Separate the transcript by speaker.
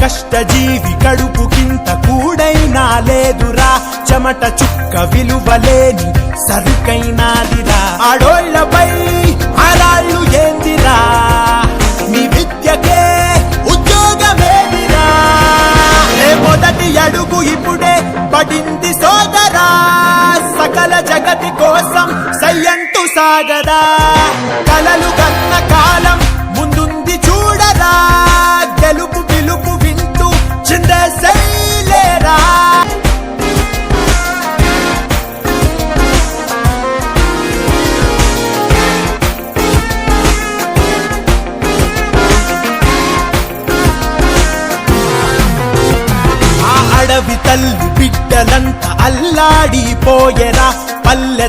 Speaker 1: కష్టజీవి కడుపుకింత కూడైనా లేదురా, చెమట చుక్క విలువలేని సరుకైనాదిరా. ఆడోళ్లపై ఆరాళ్ళు ఏందిరా, మీ విద్యకే ఉద్యోగమేదిరా. మొదటి అడుగు ఇప్పుడే పడింది సోదరా, సకల జగతి కోసం సయ్యంటూ సాగరా. కలలు కన్న కాలం ముందుంది చూడరా, గెలుపు పిలుపు వింటూ చిందేసేలేరా. ఆ అడవి తల్లి బిడ్డలంతా అల్లాడిపోయేరా, పల్లె